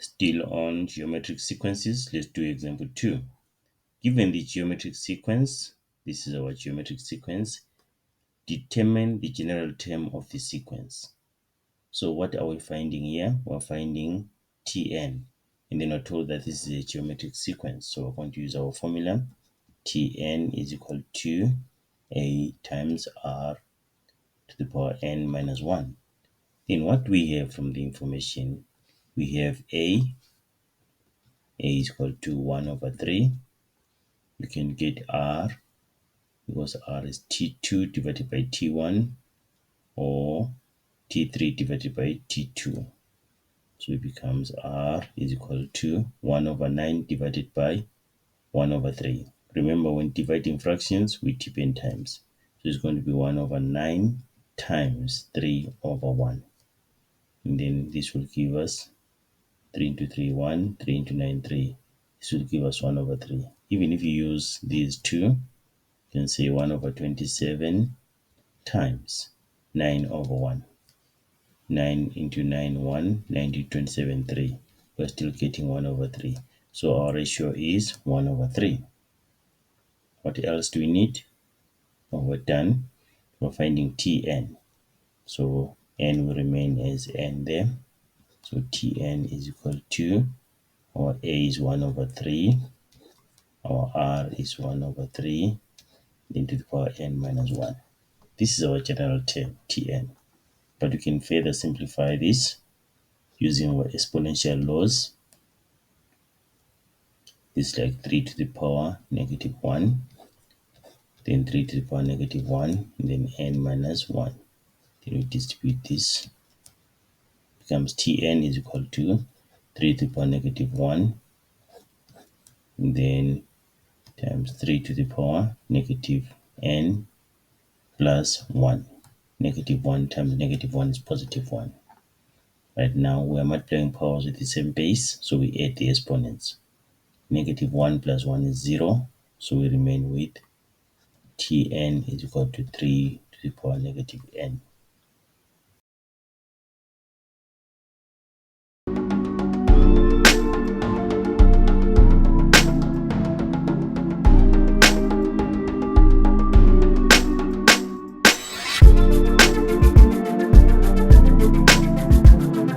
Still on geometric sequences, let's do example 2. Given the geometric sequence, this is our geometric sequence, determine the general term of the sequence. So what are we finding here? We're finding Tn, and then we're told that this is a geometric sequence. So we're going to use our formula. Tn is equal to a times r to the power n minus 1. Then what we have from the information, we have a is equal to 1 over 3. We can get r, because r is t2 divided by t1, or t3 divided by t2. So it becomes r is equal to 1 over 9 divided by 1 over 3. Remember, when dividing fractions, we tip in times. So it's going to be 1 over 9 times 3 over 1. And then this will give us 3 into 3, 1, 3 into 9, 3. This will give us 1 over 3. Even if you use these two, you can say 1 over 27 times 9 over 1. 9 into 9, 1, 9 into 27, 3. We're still getting 1 over 3. So our ratio is 1 over 3. What else do we need? Well, we're done. We're finding Tn. So n will remain as n there. So Tn is equal to, our a is 1 over 3. Our r is 1 over 3. Then to the power n minus 1. This is our general term, Tn. But we can further simplify this using our exponential laws. It's like 3 to the power negative 1, then 3 to the power negative 1, and then n minus 1. Then we distribute this. Becomes Tn is equal to 3 to the power negative 1, and then times 3 to the power negative n plus 1. Negative 1 times negative 1 is positive 1. Right now we are multiplying powers with the same base, so we add the exponents. Negative 1 plus 1 is 0, so we remain with Tn is equal to 3 to the power negative n.